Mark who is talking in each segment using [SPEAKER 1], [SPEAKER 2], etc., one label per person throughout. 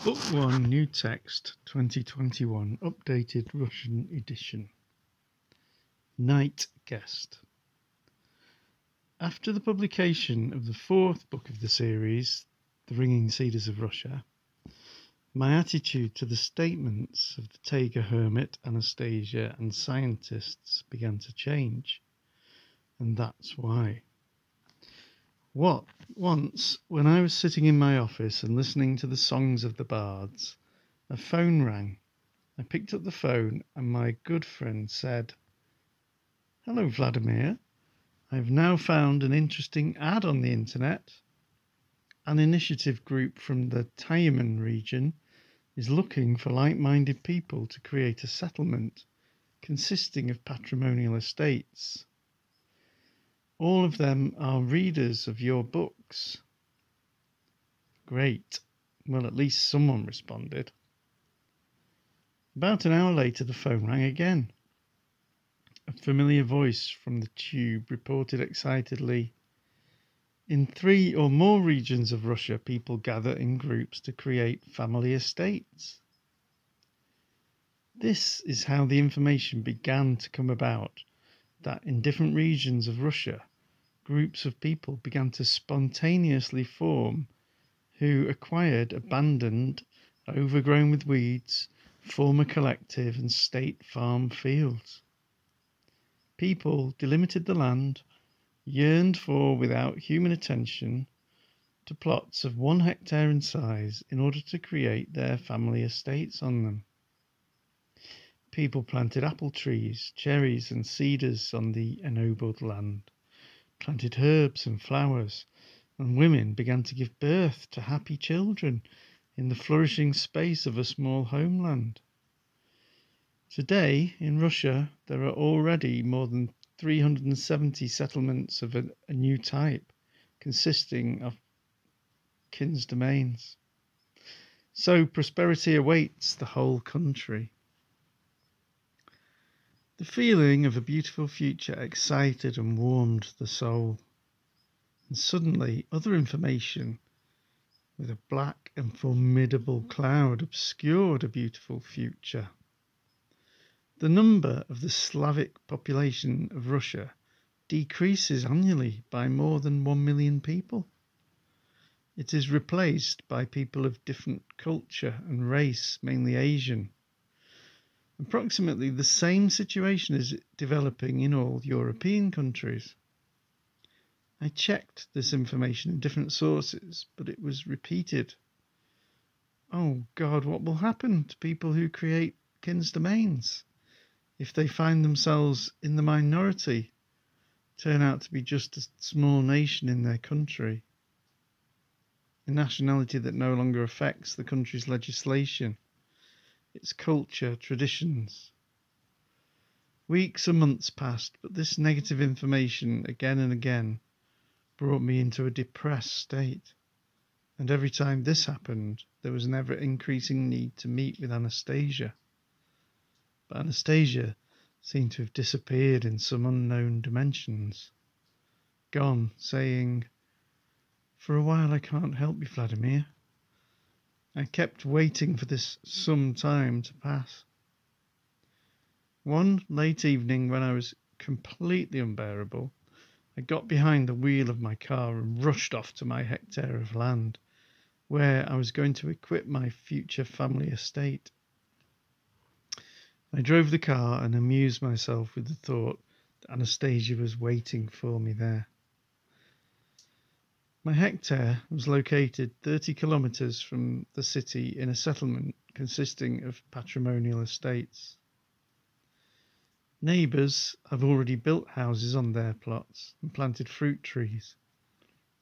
[SPEAKER 1] Book 1, New Text, 2021, updated Russian edition. Night Guest. After the publication of the fourth book of the series, The Ringing Cedars of Russia, my attitude to the statements of the Taiga hermit, Anastasia, and scientists began to change. And that's why. Once, when I was sitting in my office and listening to the songs of the bards, a phone rang. I picked up the phone and my good friend said, "Hello, Vladimir. I've now found an interesting ad on the internet. An initiative group from the Taiman region is looking for like-minded people to create a settlement consisting of patrimonial estates. All of them are readers of your books." Great. Well, at least someone responded. About an hour later, the phone rang again. A familiar voice from the tube reported excitedly, "In 3 or more regions of Russia, people gather in groups to create family estates." This is how the information began to come about, that in different regions of Russia, groups of people began to spontaneously form who acquired abandoned, overgrown with weeds, former collective and state farm fields. People delimited the land, yearned for without human attention, to plots of 1 hectare in size in order to create their family estates on them. People planted apple trees, cherries and cedars on the ennobled land, planted herbs and flowers, and women began to give birth to happy children in the flourishing space of a small homeland. Today, in Russia, there are already more than 370 settlements of a new type, consisting of kins domains. So prosperity awaits the whole country. The feeling of a beautiful future excited and warmed the soul. And suddenly, other information with a black and formidable cloud obscured a beautiful future. The number of the Slavic population of Russia decreases annually by more than 1 million people. It is replaced by people of different culture and race, mainly Asian. Approximately the same situation is developing in all European countries. I checked this information in different sources, but it was repeated. Oh God, what will happen to people who create kins domains if they find themselves in the minority, turn out to be just a small nation in their country, a nationality that no longer affects the country's legislation, its culture, traditions? Weeks and months passed, but this negative information again and again brought me into a depressed state. And every time this happened, there was an ever-increasing need to meet with Anastasia. But Anastasia seemed to have disappeared in some unknown dimensions. Gone, saying, "For a while I can't help you, Vladimir." I kept waiting for this some time to pass. One late evening, when I was completely unbearable, I got behind the wheel of my car and rushed off to my hectare of land, where I was going to equip my future family estate. I drove the car and amused myself with the thought that Anastasia was waiting for me there. My hectare was located 30 kilometers from the city in a settlement consisting of patrimonial estates. Neighbours have already built houses on their plots and planted fruit trees.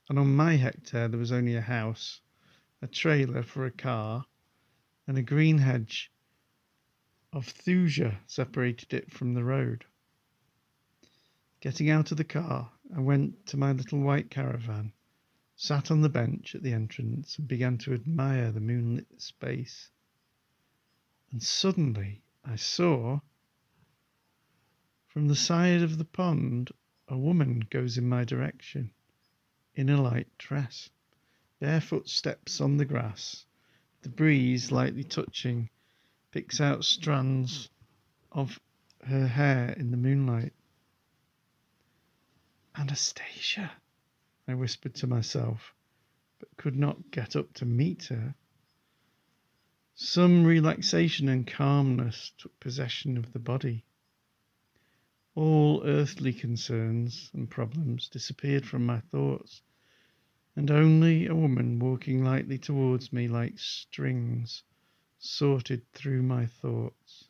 [SPEAKER 1] And on my hectare there was only a house, a trailer for a car, and a green hedge of thuja separated it from the road. Getting out of the car, I went to my little white caravan, sat on the bench at the entrance and began to admire the moonlit space. And suddenly I saw, from the side of the pond, a woman goes in my direction, in a light dress, barefoot steps on the grass, the breeze, lightly touching, picks out strands of her hair in the moonlight. Anastasia, I whispered to myself, but could not get up to meet her. Some relaxation and calmness took possession of the body. All earthly concerns and problems disappeared from my thoughts, and only a woman walking lightly towards me like strings sorted through my thoughts.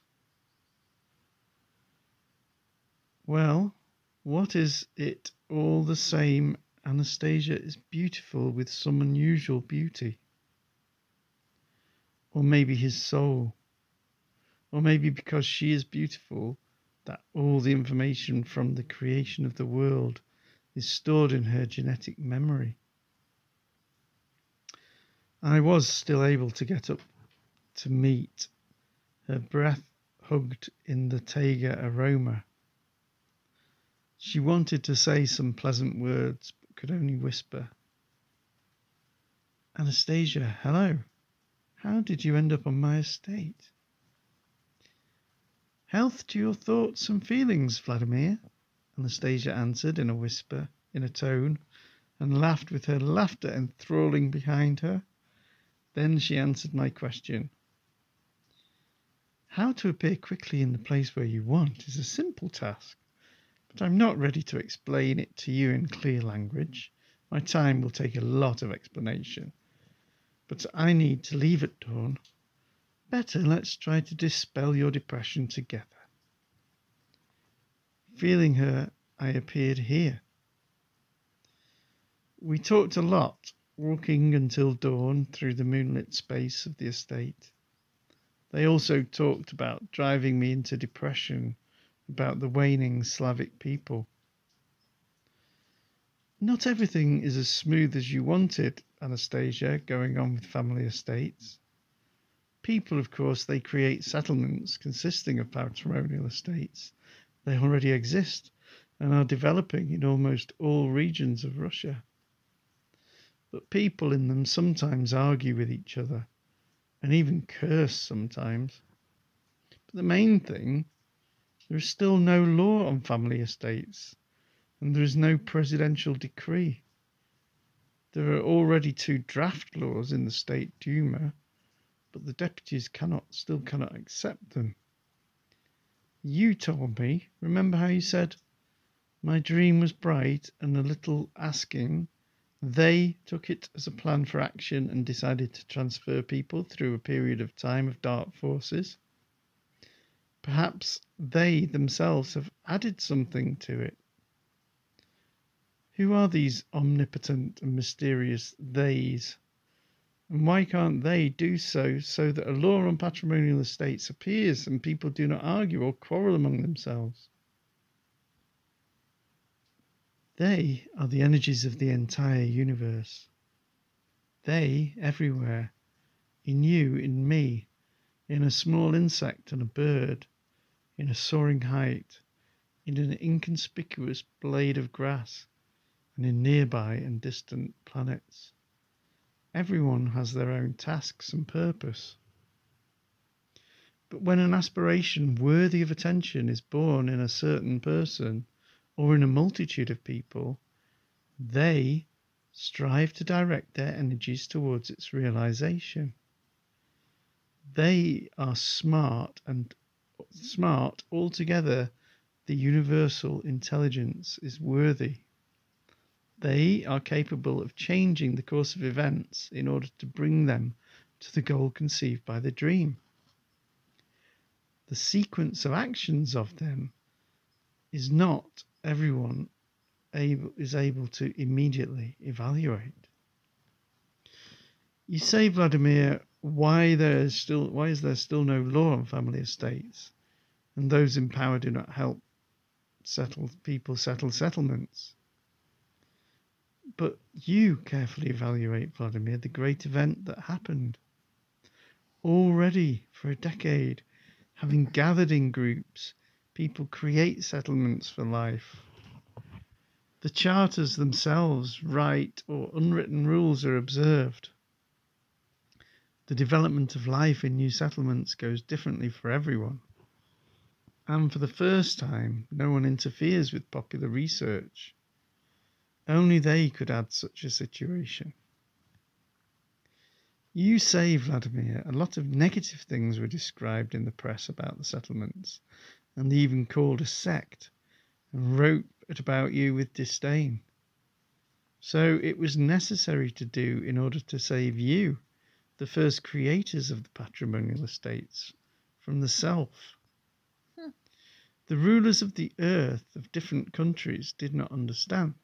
[SPEAKER 1] Well, what is it all the same? Anastasia is beautiful with some unusual beauty. Or maybe his soul. Or maybe because she is beautiful, that all the information from the creation of the world is stored in her genetic memory. I was still able to get up to meet, her breath hugged in the Taiga aroma. She wanted to say some pleasant words, but could only whisper. Anastasia, hello. How did you end up on my estate? Health to your thoughts and feelings, Vladimir, Anastasia answered in a whisper, in a tone, and laughed with her laughter enthralling behind her. Then she answered my question. How to appear quickly in the place where you want is a simple task, but I'm not ready to explain it to you in clear language. My time will take a lot of explanation. But I need to leave at dawn. Better let's try to dispel your depression together. Feeling her, I appeared here. We talked a lot, walking until dawn through the moonlit space of the estate. They also talked about driving me into depression, about the waning Slavic people. Not everything is as smooth as you wanted, Anastasia, going on with family estates. People, of course, they create settlements consisting of patrimonial estates. They already exist and are developing in almost all regions of Russia. But people in them sometimes argue with each other and even curse sometimes. But the main thing, there is still no law on family estates, and there is no presidential decree. There are already 2 draft laws in the State Duma, but the deputies still cannot accept them. You told me, remember how you said, my dream was bright and a little asking. They took it as a plan for action and decided to transfer people through a period of time of dark forces. Perhaps they themselves have added something to it. Who are these omnipotent and mysterious theys? And why can't they do so that a law on patrimonial estates appears and people do not argue or quarrel among themselves? They are the energies of the entire universe. They, everywhere, in you, in me, in a small insect and a bird, in a soaring height, in an inconspicuous blade of grass, and in nearby and distant planets. Everyone has their own tasks and purpose. But when an aspiration worthy of attention is born in a certain person or in a multitude of people, they strive to direct their energies towards its realization. They are smart altogether. The universal intelligence is worthy. They are capable of changing the course of events in order to bring them to the goal conceived by the dream. The sequence of actions of them is not everyone is able to immediately evaluate. You say, Vladimir, why is there still no law on family estates, and those in power do not help settle settlements? But you carefully evaluate, Vladimir, the great event that happened. Already for a decade, having gathered in groups, people create settlements for life. The charters themselves, right or unwritten rules, are observed. The development of life in new settlements goes differently for everyone. And for the first time, no one interferes with popular research. Only they could add such a situation. You say, Vladimir, a lot of negative things were described in the press about the settlements, and they even called a sect and wrote about you with disdain. So it was necessary to do in order to save you, the first creators of the patrimonial estates, from the self. The rulers of the earth of different countries did not understand.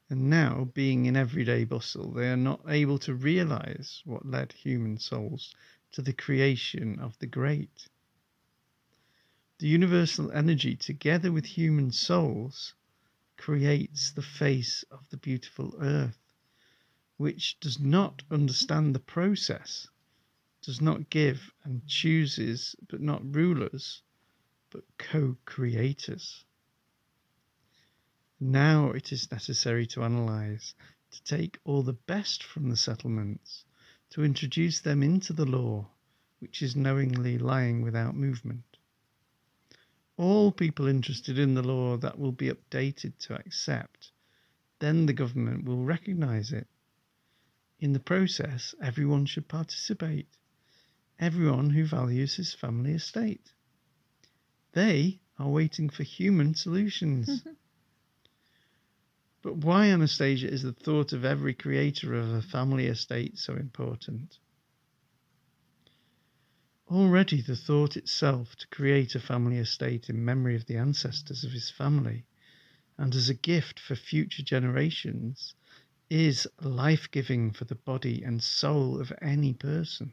[SPEAKER 1] And now, being in everyday bustle, they are not able to realize what led human souls to the creation of the great. The universal energy, together with human souls, creates the face of the beautiful earth, which does not understand the process, does not give and chooses, but not rulers, but co-creators. Now it is necessary to analyze, to take all the best from the settlements, to introduce them into the law, which is knowingly lying without movement. All people interested in the law that will be updated to accept, then the government will recognize it. In the process, everyone should participate, everyone who values his family estate. They are waiting for human solutions. But why, Anastasia, is the thought of every creator of a family estate so important? Already the thought itself to create a family estate in memory of the ancestors of his family and as a gift for future generations is life-giving for the body and soul of any person.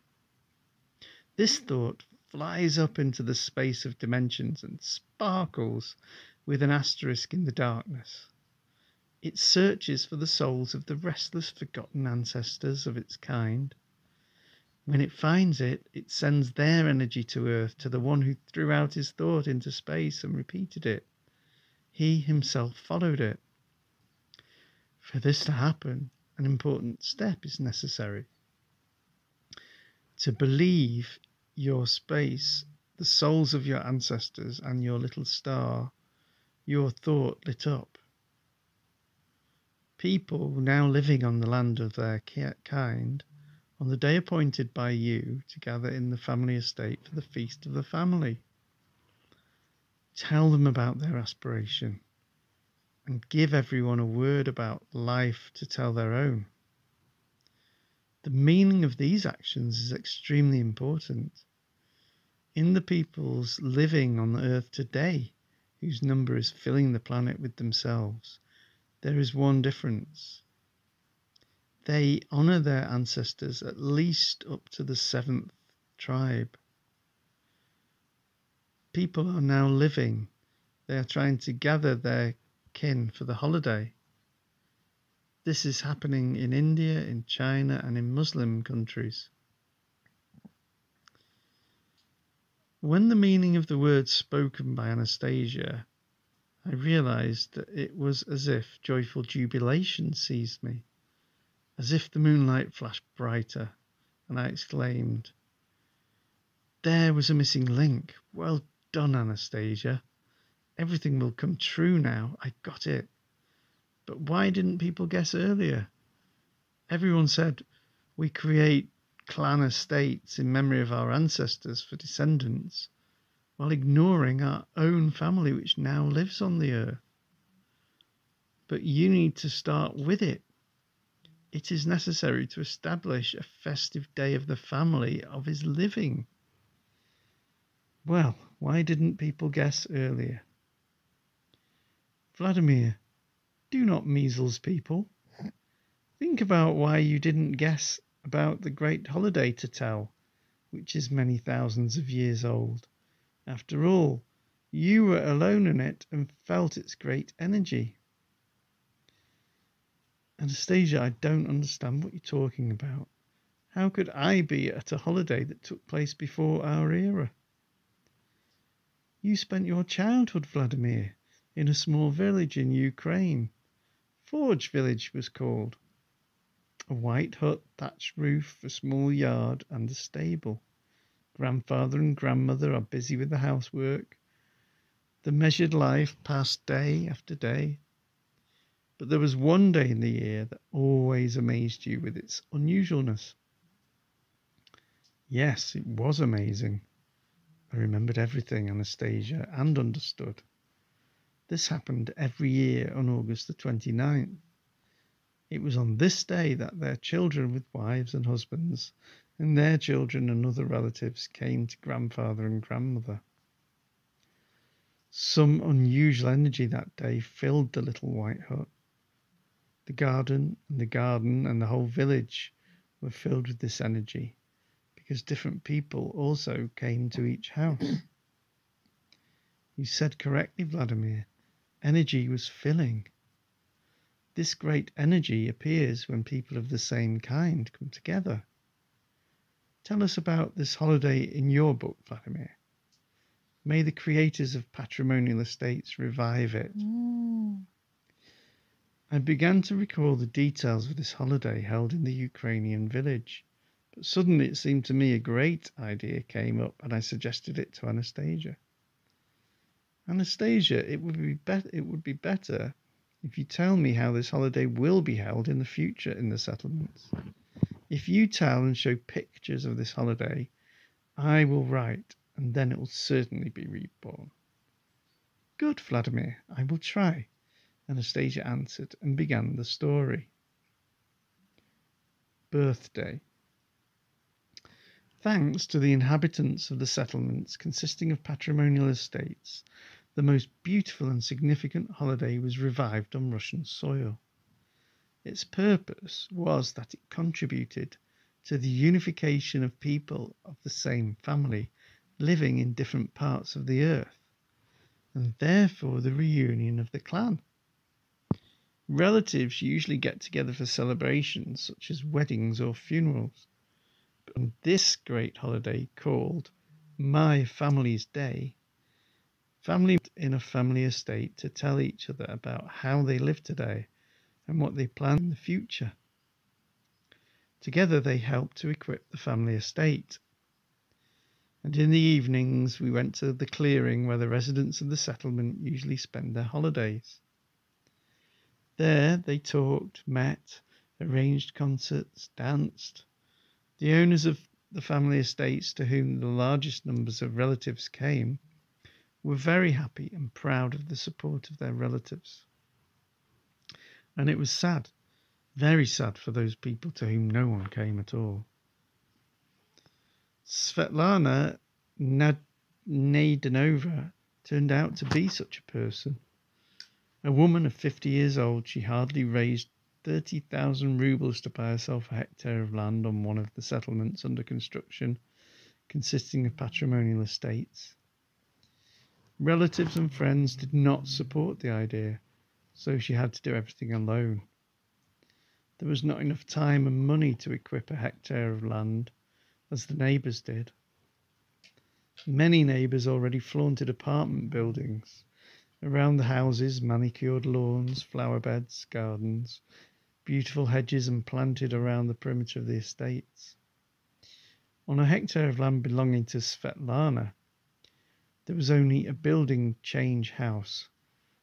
[SPEAKER 1] This thought flies up into the space of dimensions and sparkles with an asterisk in the darkness. It searches for the souls of the restless, forgotten ancestors of its kind. When it finds it, it sends their energy to Earth, to the one who threw out his thought into space and repeated it. He himself followed it. For this to happen, an important step is necessary. To believe your space, the souls of your ancestors and your little star, your thought lit up. People now living on the land of their kind, on the day appointed by you to gather in the family estate for the feast of the family. Tell them about their aspiration and give everyone a word about life to tell their own. The meaning of these actions is extremely important. In the peoples living on the earth today, whose number is filling the planet with themselves, there is one difference. They honor their ancestors at least up to the 7th tribe. People are now living. They are trying to gather their kin for the holiday. This is happening in India, in China, and in Muslim countries. When the meaning of the words spoken by Anastasia, I realized that it was as if joyful jubilation seized me, as if the moonlight flashed brighter, and I exclaimed, "There was a missing link. Well done, Anastasia. Everything will come true now. I got it. But why didn't people guess earlier? Everyone said we create clan estates in memory of our ancestors for descendants, while ignoring our own family which now lives on the earth. But you need to start with it. It is necessary to establish a festive day of the family of his living." Well, why didn't people guess earlier? Vladimir, do not measles people. Think about why you didn't guess about the great holiday to tell, which is many thousands of years old. After all, you were alone in it and felt its great energy. Anastasia, I don't understand what you're talking about. How could I be at a holiday that took place before our era? You spent your childhood, Vladimir, in a small village in Ukraine. Forge village was called. A white hut, thatched roof, a small yard, and a stable. Grandfather and grandmother are busy with the housework. The measured life passed day after day. But there was one day in the year that always amazed you with its unusualness. Yes, it was amazing. I remembered everything, Anastasia, and understood. This happened every year on August the 29th. It was on this day that their children with wives and husbands, and their children and other relatives came to grandfather and grandmother. Some unusual energy that day filled the little white hut. The garden and the whole village were filled with this energy because different people also came to each house. You said correctly, Vladimir. Energy was filling. This great energy appears when people of the same kind come together. Tell us about this holiday in your book, Vladimir. May the creators of patrimonial estates revive it. I began to recall the details of this holiday held in the Ukrainian village, but suddenly it seemed to me a great idea came up and I suggested it to Anastasia. Anastasia, it would be better if you tell me how this holiday will be held in the future in the settlements. If you tell and show pictures of this holiday, I will write, and then it will certainly be reborn. Good, Vladimir, I will try, Anastasia answered and began the story. Birthday. Thanks to the inhabitants of the settlements consisting of patrimonial estates, the most beautiful and significant holiday was revived on Russian soil. Its purpose was that it contributed to the unification of people of the same family living in different parts of the earth, and therefore the reunion of the clan. Relatives usually get together for celebrations such as weddings or funerals. But on this great holiday called My Family's Day, family met in a family estate to tell each other about how they live today and what they plan in the future. Together they helped to equip the family estate. And in the evenings we went to the clearing where the residents of the settlement usually spend their holidays. There they talked, met, arranged concerts, danced. The owners of the family estates, to whom the largest numbers of relatives came, were very happy and proud of the support of their relatives. And it was sad, very sad for those people to whom no one came at all. Svetlana Naidanova turned out to be such a person. A woman of 50 years old, she hardly raised 30,000 rubles to buy herself a hectare of land on one of the settlements under construction, consisting of patrimonial estates. Relatives and friends did not support the idea, so she had to do everything alone. There was not enough time and money to equip a hectare of land, as the neighbours did. Many neighbours already flaunted apartment buildings. Around the houses, manicured lawns, flower beds, gardens, beautiful hedges and planted around the perimeter of the estates. On a hectare of land belonging to Svetlana, there was only a building change house,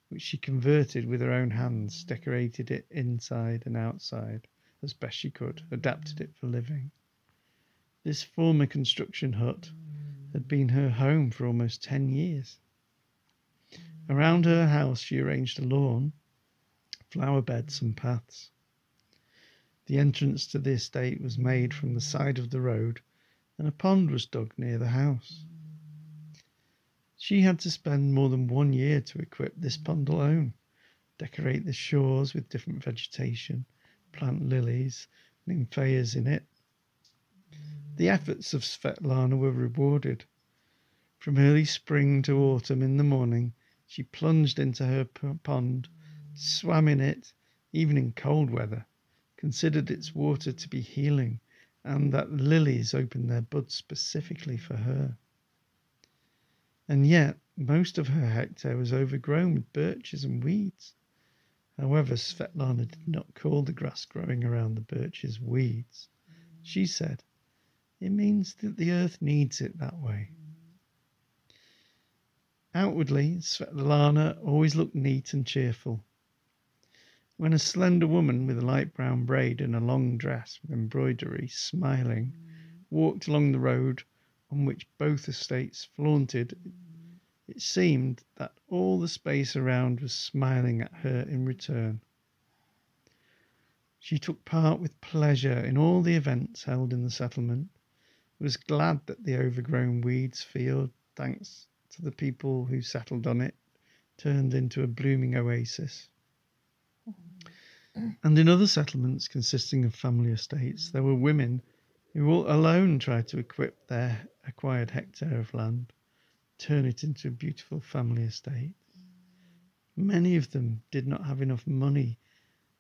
[SPEAKER 1] which she converted with her own hands, decorated it inside and outside as best she could, adapted it for living. This former construction hut had been her home for almost 10 years. Around her house she arranged a lawn, flower beds and paths. The entrance to the estate was made from the side of the road, and a pond was dug near the house. She had to spend more than 1 year to equip this pond alone, decorate the shores with different vegetation, plant lilies, nymphaeas in it. The efforts of Svetlana were rewarded. From early spring to autumn in the morning, she plunged into her pond, swam in it, even in cold weather, considered its water to be healing, and that lilies opened their buds specifically for her. And yet, most of her hectare was overgrown with birches and weeds. However, Svetlana did not call the grass growing around the birches weeds. She said, "It means that the earth needs it that way." Outwardly, Svetlana always looked neat and cheerful. When a slender woman with a light brown braid and a long dress with embroidery, smiling, walked along the road on which both estates flaunted, it seemed that all the space around was smiling at her in return. She took part with pleasure in all the events held in the settlement, was glad that the overgrown weeds field, thanks to the people who settled on it, turned into a blooming oasis. And in other settlements consisting of family estates, there were women who all alone tried to equip their acquired hectare of land, turn it into a beautiful family estate. Many of them did not have enough money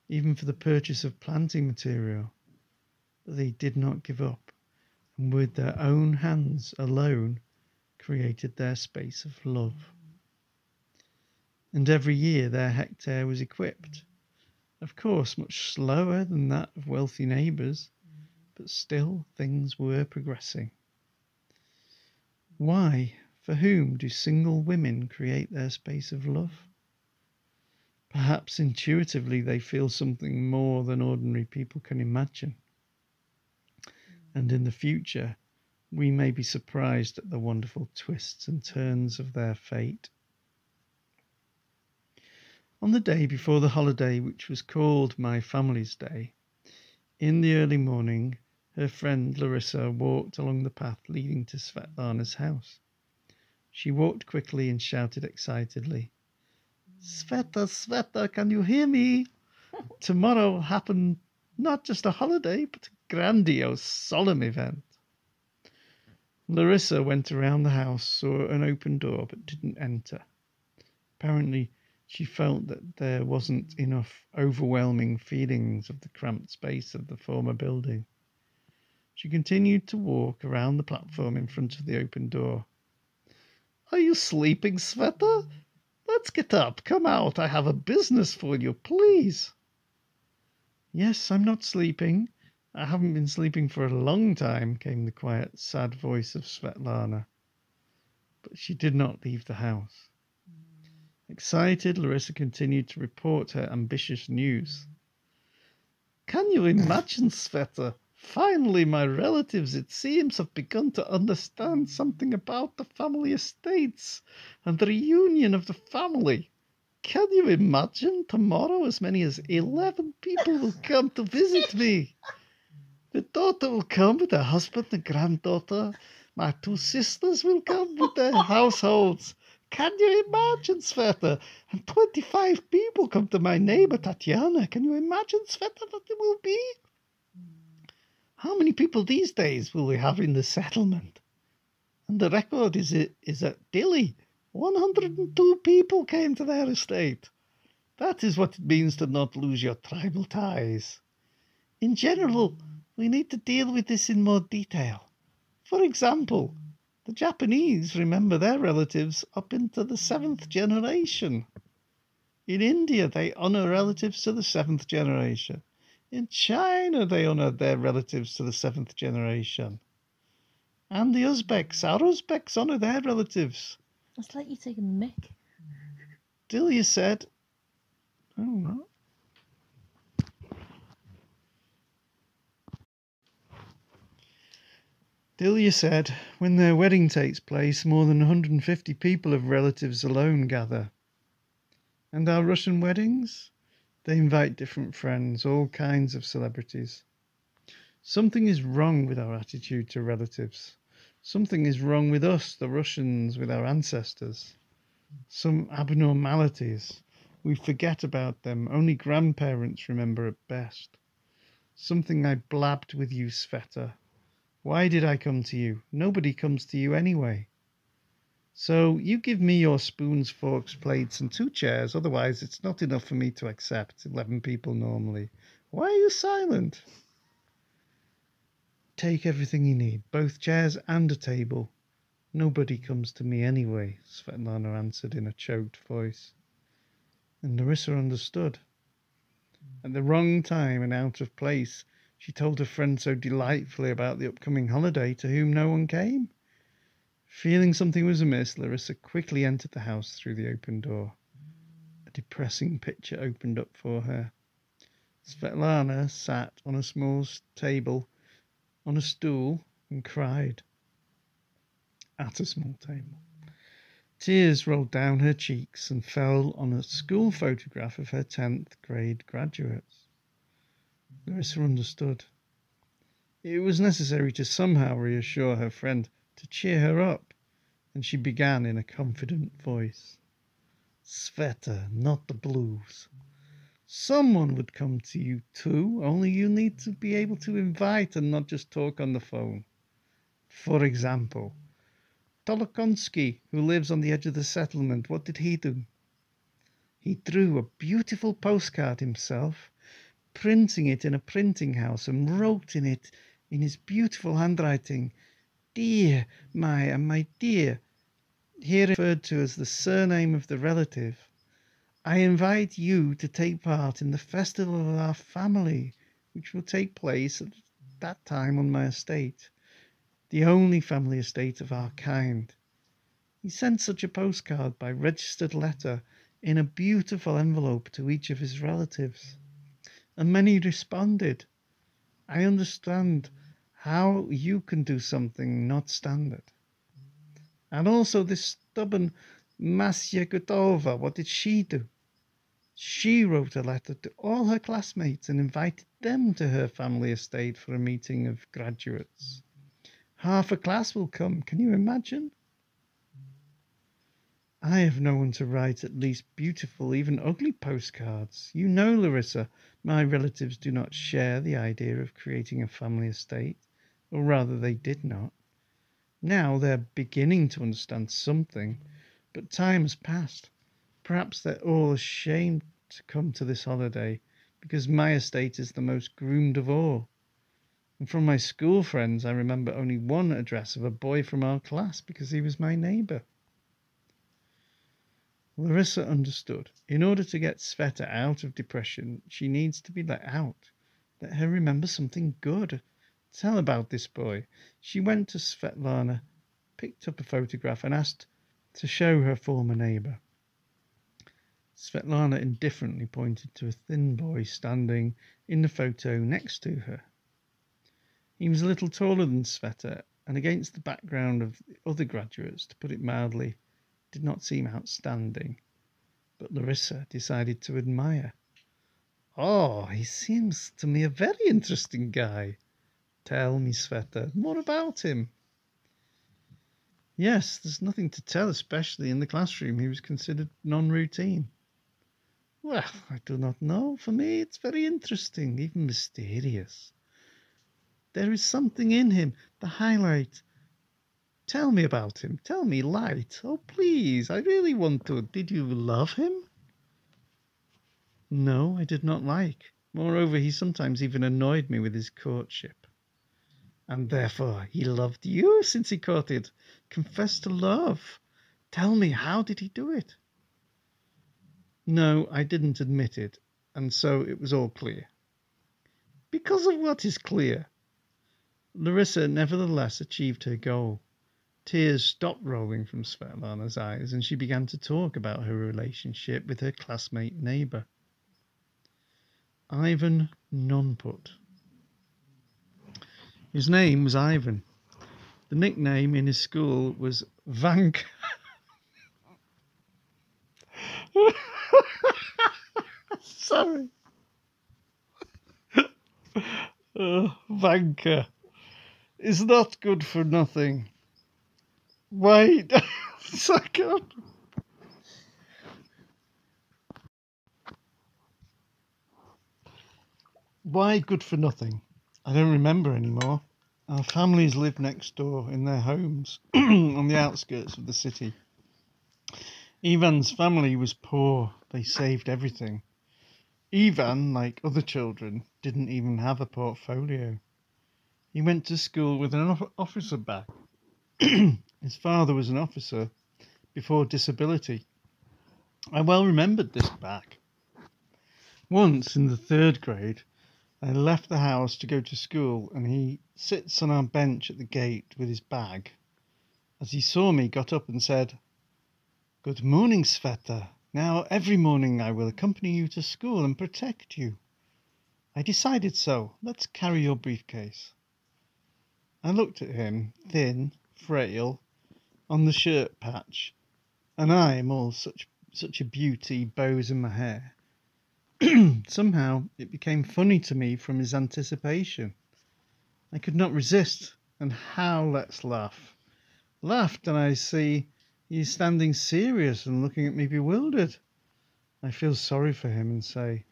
[SPEAKER 1] even for the purchase of planting material, but they did not give up, and with their own hands alone created their space of love. And every year their hectare was equipped, of course much slower than that of wealthy neighbours, but still things were progressing. Why, for whom do single women create their space of love? Perhaps intuitively they feel something more than ordinary people can imagine. And in the future, we may be surprised at the wonderful twists and turns of their fate. On the day before the holiday, which was called My Family's Day, in the early morning, her friend Larissa walked along the path leading to Svetlana's house. She walked quickly and shouted excitedly, "Sveta, Sveta, can you hear me? Tomorrow will happen not just a holiday, but a grandiose, solemn event." Larissa went around the house, saw an open door, but didn't enter. Apparently, she felt that there wasn't enough overwhelming feelings of the cramped space of the former building. She continued to walk around the platform in front of the open door. "Are you sleeping, Sveta? Let's get up. Come out. I have a business for you, please." "Yes, I'm not sleeping. I haven't been sleeping for a long time," came the quiet, sad voice of Svetlana. But she did not leave the house. Excited, Larissa continued to report her ambitious news. "Can you imagine, Sveta? Finally, my relatives, it seems, have begun to understand something about the family estates and the reunion of the family. Can you imagine? Tomorrow, as many as 11 people will come to visit me. The daughter will come with her husband and granddaughter. My two sisters will come with their households. Can you imagine, Sveta? And 25 people come to my neighbor Tatiana. Can you imagine, Sveta, what it will be? How many people these days will we have in the settlement? And the record is at Dilly. 102 people came to their estate. That is what it means to not lose your tribal ties. In general, we need to deal with this in more detail. For example, the Japanese remember their relatives up into the 7th generation. In India, they honor relatives to the 7th generation. In China, they honor their relatives to the 7th generation. And the Uzbeks, our Uzbeks honor their relatives."
[SPEAKER 2] It's like you taking the mick.
[SPEAKER 1] Dilya said, "Oh, no." Dilya said, "When their wedding takes place, more than 150 people of relatives alone gather. And our Russian weddings? They invite different friends, all kinds of celebrities. Something is wrong with our attitude to relatives. Something is wrong with us, the Russians, with our ancestors. Some abnormalities. We forget about them. Only grandparents remember at best. Something I blabbed with you, Sveta. Why did I come to you? Nobody comes to you anyway. So you give me your spoons, forks, plates, and 2 chairs. Otherwise, it's not enough for me to accept 11 people normally. Why are you silent?" "Take everything you need, both chairs and a table. Nobody comes to me anyway," Svetlana answered in a choked voice. And Larissa understood. At the wrong time and out of place, she told her friend so delightfully about the upcoming holiday to whom no one came. Feeling something was amiss, Larissa quickly entered the house through the open door. A depressing picture opened up for her. Svetlana sat on a small table on a stool and cried at a small table. Tears rolled down her cheeks and fell on a school photograph of her 10th grade graduates. Larissa understood. It was necessary to somehow reassure her friend, to cheer her up, and she began in a confident voice. Sveta, not the blues. Someone would come to you too, only you need to be able to invite and not just talk on the phone. For example, Tolokonsky, who lives on the edge of the settlement, what did he do? He drew a beautiful postcard himself, printing it in a printing house, and wrote in it, in his beautiful handwriting, Dear Maya, my dear, here referred to as the surname of the relative, I invite you to take part in the festival of our family, which will take place at that time on my estate, the only family estate of our kind. He sent such a postcard by registered letter in a beautiful envelope to each of his relatives, and many responded. I understand how you can do something not standard. And also this stubborn Masya Gutova, what did she do? She wrote a letter to all her classmates and invited them to her family estate for a meeting of graduates. Half a class will come, can you imagine? I have no one to write at least beautiful, even ugly postcards. You know, Larissa, my relatives do not share the idea of creating a family estate, or rather they did not. Now they're beginning to understand something, but time has passed. Perhaps they're all ashamed to come to this holiday, because my estate is the most groomed of all. And from my school friends, I remember only one address of a boy from our class, because he was my neighbour. Larissa understood. In order to get Sveta out of depression, she needs to be let out. Let her remember something good. Tell about this boy. She went to Svetlana, picked up a photograph, and asked to show her former neighbour. Svetlana indifferently pointed to a thin boy standing in the photo next to her. He was a little taller than Sveta, and against the background of the other graduates, to put it mildly, did not seem outstanding. But Larissa decided to admire. Oh, he seems to me a very interesting guy. Tell me, Sveta, more about him. Yes, there's nothing to tell, especially in the classroom. He was considered non-routine. Well, I do not know. For me, it's very interesting, even mysterious. There is something in him, the highlight. Tell me about him. Tell me, light. Oh, please, I really want to. Did you love him? No, I did not like. Moreover, he sometimes even annoyed me with his courtship. And therefore he loved you since he courted. Confess to love. Tell me, how did he do it? No, I didn't admit it, and so it was all clear. Because of what is clear? Larissa nevertheless achieved her goal. Tears stopped rolling from Svetlana's eyes, and she began to talk about her relationship with her classmate neighbour, Ivan Nonput. His name was Ivan. The nickname in his school was Vanka. Sorry. Vanka is not good for nothing. Wait a second. Why good for nothing? I don't remember anymore. Our families lived next door in their homes on the outskirts of the city. Ivan's family was poor. They saved everything. Ivan, like other children, didn't even have a portfolio. He went to school with an officer bag. His father was an officer before disability. I well remembered this bag. Once in the 3rd grade, I left the house to go to school, and he sits on our bench at the gate with his bag. As he saw me, got up and said, "Good morning, Sveta. Now every morning I will accompany you to school and protect you. I decided so. Let's carry your briefcase." I looked at him, thin, frail, on the shirt patch, and I am all such a beauty, bows in my hair. Somehow it became funny to me from his anticipation. I could not resist, and how let's laugh. Laughed, and I see he is standing serious and looking at me bewildered. I feel sorry for him and say,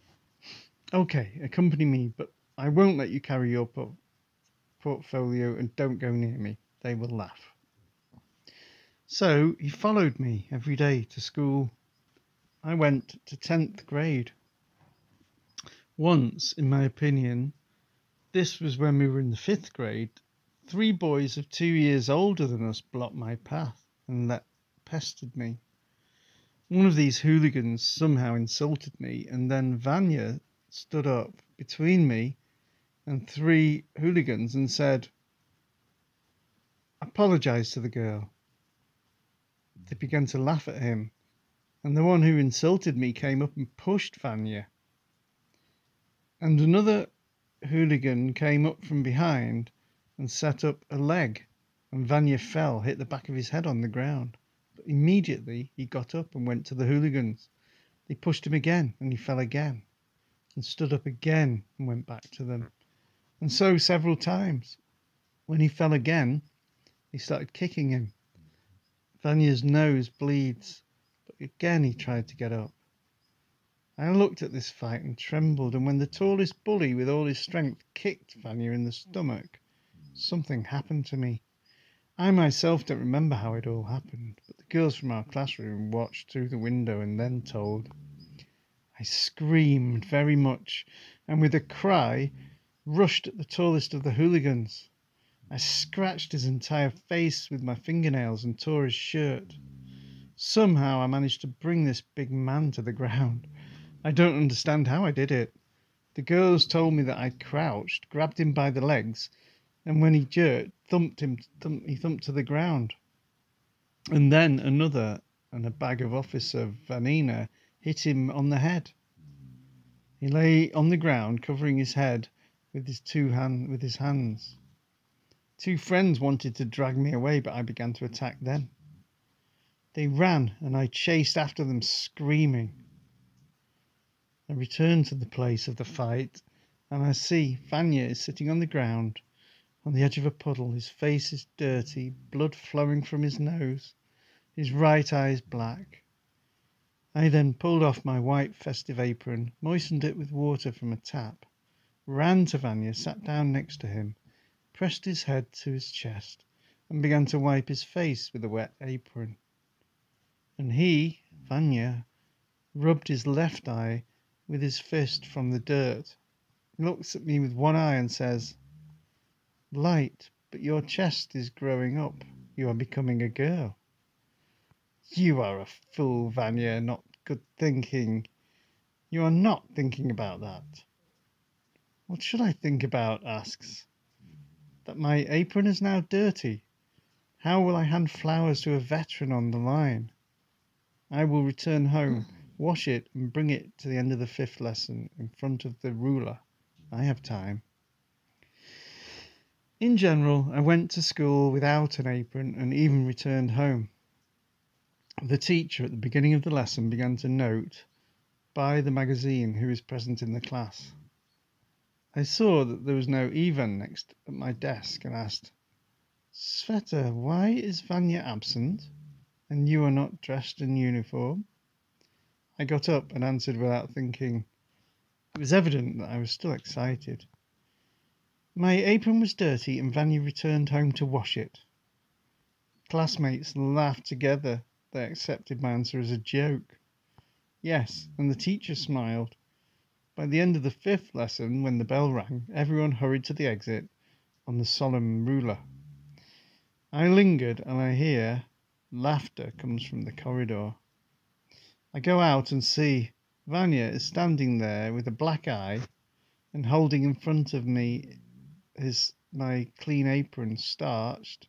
[SPEAKER 1] "Okay, accompany me, but I won't let you carry your portfolio, and don't go near me. They will laugh." So he followed me every day to school. I went to 10th grade. Once, in my opinion, this was when we were in the 5th grade, 3 boys of 2 years older than us blocked my path and pestered me. One of these hooligans somehow insulted me, and then Vanya stood up between me and 3 hooligans and said, "Apologize to the girl." They began to laugh at him, and the one who insulted me came up and pushed Vanya. And another hooligan came up from behind and set up a leg, and Vanya fell, hit the back of his head on the ground. But immediately he got up and went to the hooligans. They pushed him again, and he fell again, and stood up again and went back to them. And so several times. When he fell again, they started kicking him. Vanya's nose bleeds, but again he tried to get up. I looked at this fight and trembled, and when the tallest bully with all his strength kicked Vanya in the stomach, something happened to me. I myself don't remember how it all happened, but the girls from our classroom watched through the window and then told. I screamed very much, and with a cry rushed at the tallest of the hooligans. I scratched his entire face with my fingernails and tore his shirt. Somehow I managed to bring this big man to the ground. I don't understand how I did it. The girls told me that I crouched, grabbed him by the legs, and when he jerked, he thumped to the ground. And then another and a bag of Officer Vanina hit him on the head. He lay on the ground, covering his head with his hands. 2 friends wanted to drag me away, but I began to attack them. They ran, and I chased after them, screaming. I return to the place of the fight, and I see Vanya is sitting on the ground, on the edge of a puddle. His face is dirty, blood flowing from his nose, his right eye is black. I then pulled off my white festive apron, moistened it with water from a tap, ran to Vanya, sat down next to him, pressed his head to his chest, and began to wipe his face with a wet apron. And he, Vanya, rubbed his left eye with his fist from the dirt. He looks at me with one eye and says, "Light, but your chest is growing up. You are becoming a girl." "You are a fool, Vanya, not good thinking. You are not thinking about that." "What should I think about?" asks. "That my apron is now dirty. How will I hand flowers to a veteran on the line? I will return home, wash it, and bring it to the end of the 5th lesson in front of the ruler. I have time." In general, I went to school without an apron and even returned home. The teacher at the beginning of the lesson began to note by the magazine who was present in the class. I saw that there was no Ivan next at my desk and asked, "Sveta, why is Vanya absent, and you are not dressed in uniform?" I got up and answered without thinking. It was evident that I was still excited. "My apron was dirty and Vanya returned home to wash it." Classmates laughed together. They accepted my answer as a joke. Yes, and the teacher smiled. By the end of the 5th lesson, when the bell rang, everyone hurried to the exit on the solemn ruler. I lingered, and I hear laughter comes from the corridor. I go out and see Vanya is standing there with a black eye and holding in front of me my clean apron starched.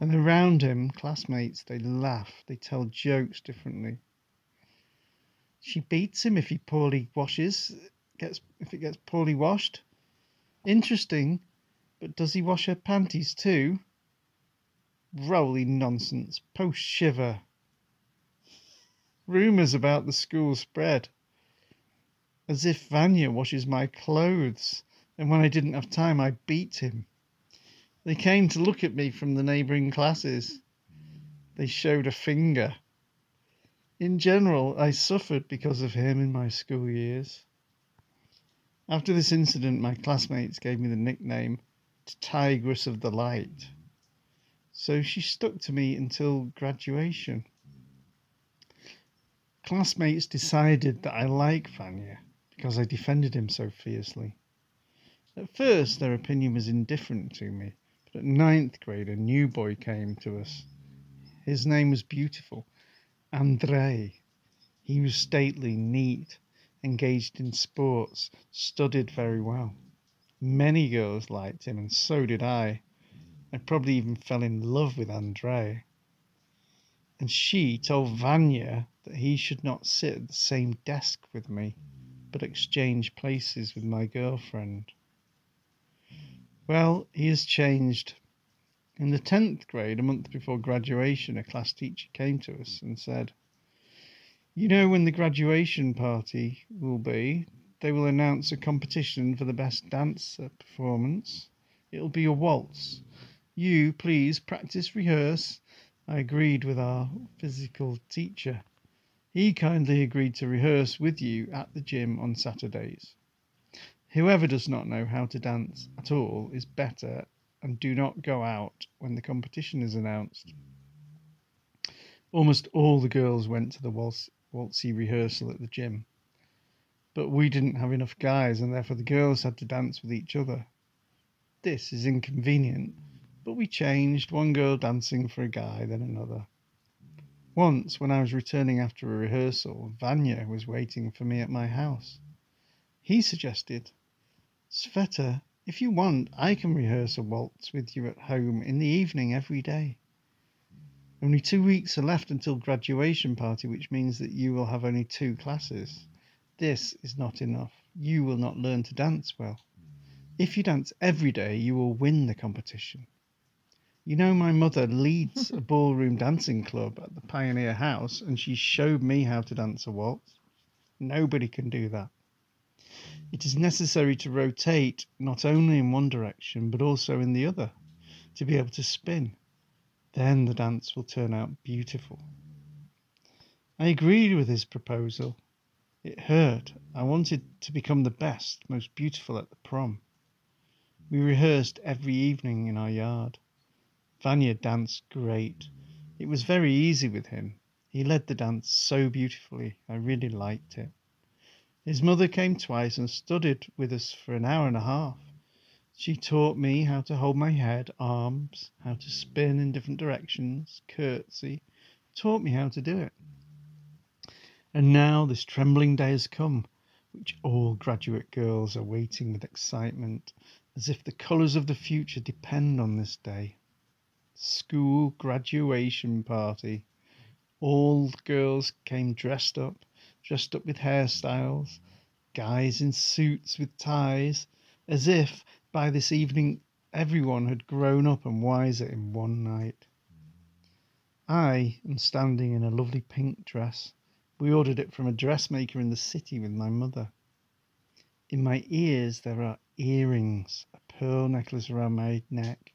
[SPEAKER 1] And around him, classmates, they laugh, they tell jokes differently. She beats him if he if it gets poorly washed. Interesting, but does he wash her panties too? Rolling nonsense, post shiver. Rumours about the school spread. As if Vanya washes my clothes, and when I didn't have time, I beat him. They came to look at me from the neighbouring classes. They showed a finger. In general, I suffered because of him in my school years. After this incident, my classmates gave me the nickname Tigress of the Light. So she stuck to me until graduation. Classmates decided that I like Vanya because I defended him so fiercely. At first, their opinion was indifferent to me, but at ninth grade, a new boy came to us. His name was beautiful, Andrei. He was stately, neat, engaged in sports, studied very well. Many girls liked him, and so did I. I probably even fell in love with Andrei. And she told Vanya that he should not sit at the same desk with me, but exchange places with my girlfriend. Well, he has changed. In the 10th grade, a month before graduation, a class teacher came to us and said, "You know when the graduation party will be, they will announce a competition for the best dancer performance. It'll be a waltz. You, please, practice, rehearse." I agreed with our physical teacher. He kindly agreed to rehearse with you at the gym on Saturdays. Whoever does not know how to dance at all is better, and do not go out when the competition is announced. Almost all the girls went to the waltzy rehearsal at the gym. But we didn't have enough guys, and therefore the girls had to dance with each other. This is inconvenient, but we changed, one girl dancing for a guy, then another. Once, when I was returning after a rehearsal, Vanya was waiting for me at my house. He suggested, "Sveta, if you want, I can rehearse a waltz with you at home in the evening every day. Only 2 weeks are left until graduation party, which means that you will have only 2 classes. This is not enough. You will not learn to dance well. If you dance every day, you will win the competition. You know, my mother leads a ballroom dancing club at the Pioneer House, and she showed me how to dance a waltz. Nobody can do that. It is necessary to rotate not only in one direction, but also in the other, to be able to spin. Then the dance will turn out beautiful." I agreed with his proposal. It hurt. I wanted to become the best, most beautiful at the prom. We rehearsed every evening in our yard. Vanya danced great. It was very easy with him. He led the dance so beautifully. I really liked it. His mother came twice and studied with us for an hour and a half. She taught me how to hold my head, arms, how to spin in different directions, curtsy, taught me how to do it. And now this trembling day has come, which all graduate girls are waiting with excitement, as if the colours of the future depend on this day. School graduation party. All the girls came dressed up with hairstyles, guys in suits with ties, as if by this evening everyone had grown up and wiser in one night. I am standing in a lovely pink dress. We ordered it from a dressmaker in the city with my mother. In my ears there are earrings, a pearl necklace around my neck,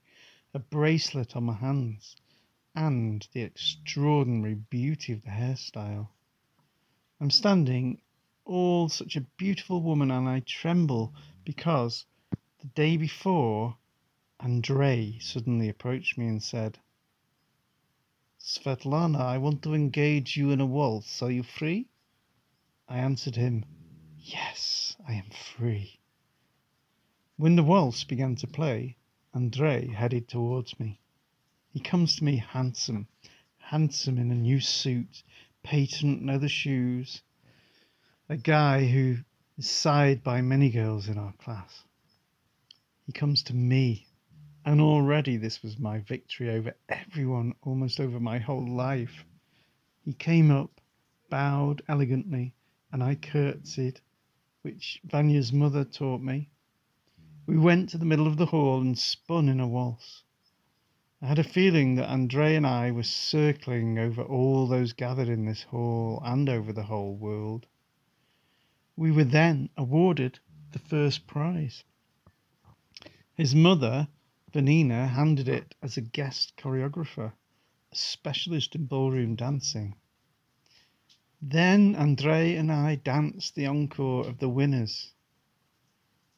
[SPEAKER 1] a bracelet on my hands, and the extraordinary beauty of the hairstyle. I'm standing, all such a beautiful woman, and I tremble because the day before, Andrei suddenly approached me and said, "Svetlana, I want to engage you in a waltz. Are you free?" I answered him, "Yes, I am free." When the waltz began to play, Andrei headed towards me. He comes to me handsome in a new suit, patent leather shoes. a guy who is sighed by many girls in our class. He comes to me, and already this was my victory over everyone, almost over my whole life. He came up, bowed elegantly, and I curtsied, which Vanya's mother taught me. We went to the middle of the hall and spun in a waltz. I had a feeling that Andre and I were circling over all those gathered in this hall and over the whole world. We were then awarded the first prize. His mother, Vanina, handed it as a guest choreographer, a specialist in ballroom dancing. Then Andre and I danced the encore of the winners.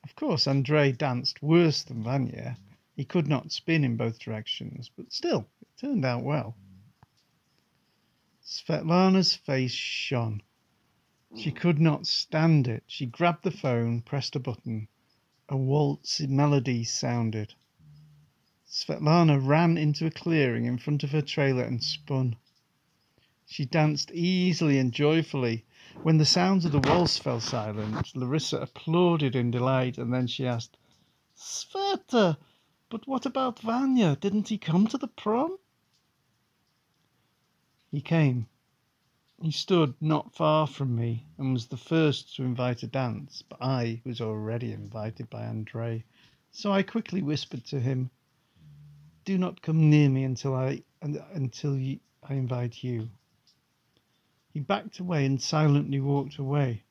[SPEAKER 1] Of course, Andre danced worse than Vanya. He could not spin in both directions, but still, it turned out well. Svetlana's face shone. She could not stand it. She grabbed the phone, pressed a button. A waltz melody sounded. Svetlana ran into a clearing in front of her trailer and spun. She danced easily and joyfully. When the sounds of the waltz fell silent, Larissa applauded in delight, and then she asked, "Sveta, but what about Vanya? Didn't he come to the prom?" He came. He stood not far from me and was the first to invite a dance, but I was already invited by Andre, so I quickly whispered to him, "Do not come near me until I invite you." He backed away and silently walked away.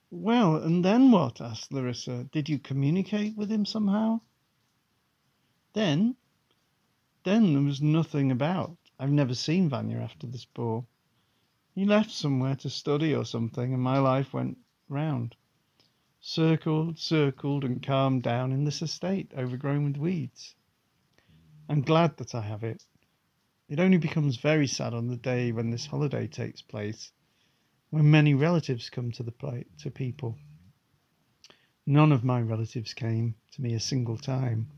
[SPEAKER 1] "Well, and then what?" asked Larissa. "Did you communicate with him somehow?" Then there was nothing about. I've never seen Vanya after this ball. He left somewhere to study or something, and my life went round. Circled, and calmed down in this estate, overgrown with weeds. I'm glad that I have it. It only becomes very sad on the day when this holiday takes place, when many relatives come to people. None of my relatives came to me a single time.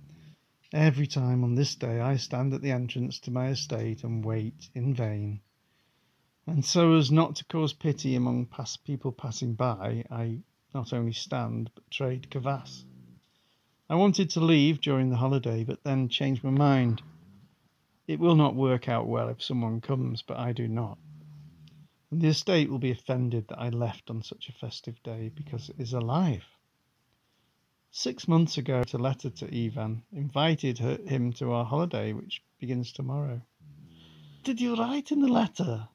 [SPEAKER 1] Every time on this day I stand at the entrance to my estate and wait in vain. And so as not to cause pity among people passing by, I not only stand but trade kvass. I wanted to leave during the holiday, but then changed my mind. It will not work out well if someone comes, but I do not. And the estate will be offended that I left on such a festive day, because it is alive. 6 months ago, I wrote a letter to Ivan, invited him to our holiday, which begins tomorrow. Did you write in the letter?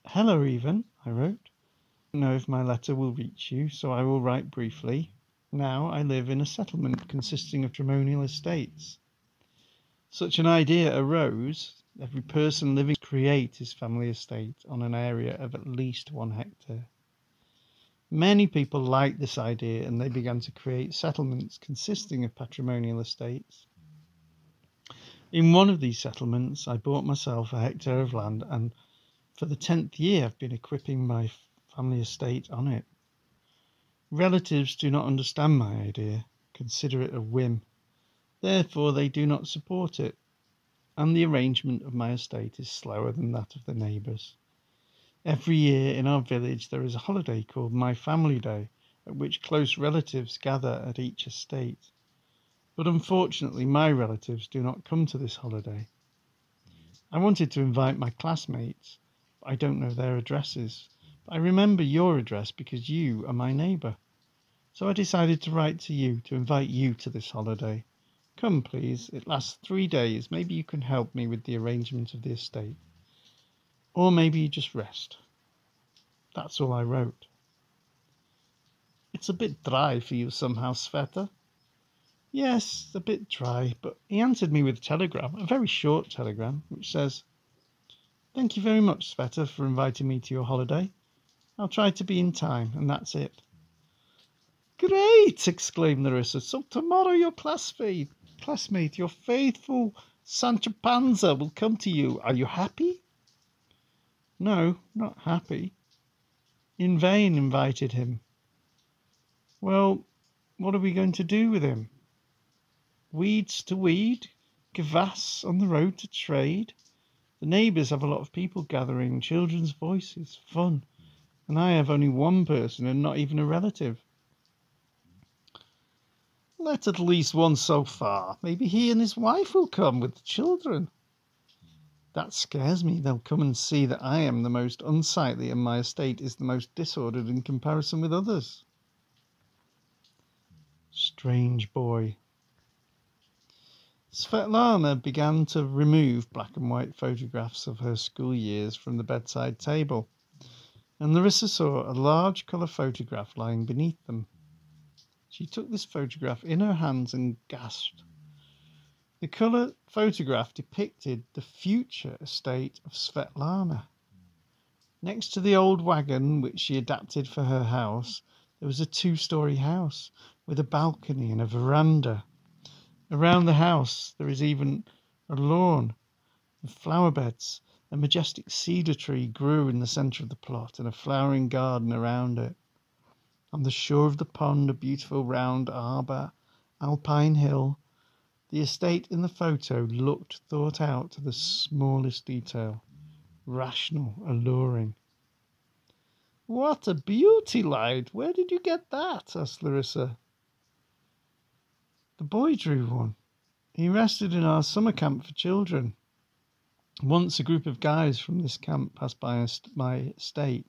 [SPEAKER 1] "Hello, Ivan," I wrote. "I don't know if my letter will reach you, so I will write briefly. Now I live in a settlement consisting of matrimonial estates. Such an idea arose. Every person living create his family estate on an area of at least 1 hectare. Many people liked this idea, and they began to create settlements consisting of patrimonial estates. In one of these settlements, I bought myself a hectare of land, and for the 10th year I've been equipping my family estate on it. Relatives do not understand my idea, consider it a whim. Therefore, they do not support it, and the arrangement of my estate is slower than that of the neighbours. Every year in our village there is a holiday called My Family Day, at which close relatives gather at each estate. But unfortunately, my relatives do not come to this holiday. I wanted to invite my classmates, but I don't know their addresses. But I remember your address because you are my neighbour. So I decided to write to you to invite you to this holiday. Come, please. It lasts 3 days. Maybe you can help me with the arrangement of the estate. Or maybe you just rest." That's all I wrote. "It's a bit dry for you somehow, Sveta." "Yes, a bit dry," but he answered me with a telegram, a very short telegram, which says, "Thank you very much, Sveta, for inviting me to your holiday. I'll try to be in time," and that's it. "Great!" exclaimed Larissa. "So tomorrow your classmate, your faithful Sancho Panza will come to you. Are you happy?" "No, not happy. In vain invited him." "Well, what are we going to do with him?" "Weeds to weed, kvass on the road to trade. The neighbours have a lot of people gathering, children's voices, fun. and I have only one person and not even a relative. Let at least one so far. Maybe he and his wife will come with the children. That scares me. They'll come and see that I am the most unsightly and my estate is the most disordered in comparison with others. Strange boy. Svetlana began to remove black and white photographs of her school years from the bedside table, and Larissa saw a large colour photograph lying beneath them. She took this photograph in her hands and gasped. The colour photograph depicted the future estate of Svetlana. Next to the old wagon which she adapted for her house, there was a 2-story house with a balcony and a veranda. Around the house there is even a lawn with flower beds. A majestic cedar tree grew in the centre of the plot and a flowering garden around it. On the shore of the pond, a beautiful round arbour, alpine hill. The estate in the photo looked thought out to the smallest detail, rational, alluring. What a beauty, lad! Where did you get that? Asked Larissa. The boy drew one. He rested in our summer camp for children. Once a group of guys from this camp passed by my estate.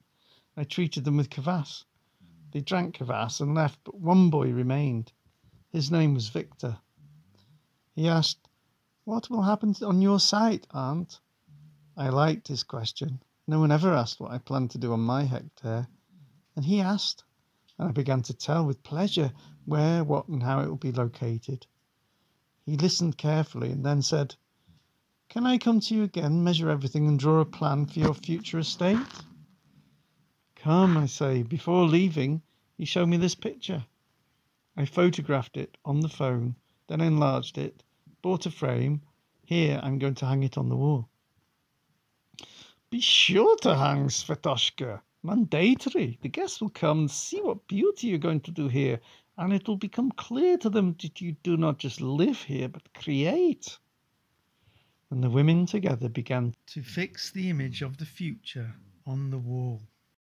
[SPEAKER 1] I treated them with kvass. They drank kvass and left, but one boy remained. His name was Victor. He asked, "What will happen on your site, Aunt?" I liked his question. No one ever asked what I planned to do on my hectare. And he asked, and I began to tell with pleasure where, what, and how it would be located. He listened carefully and then said, "Can I come to you again, measure everything, and draw a plan for your future estate?" "Come," I say. Before leaving, he showed me this picture. I photographed it on the phone, then enlarged it, bought a frame. Here, I'm going to hang it on the wall. Be sure to hang, Svetoshka. Mandatory. The guests will come and see what beauty you're going to do here, and it will become clear to them that you do not just live here, but create. And the women together began to fix the image of the future on the wall.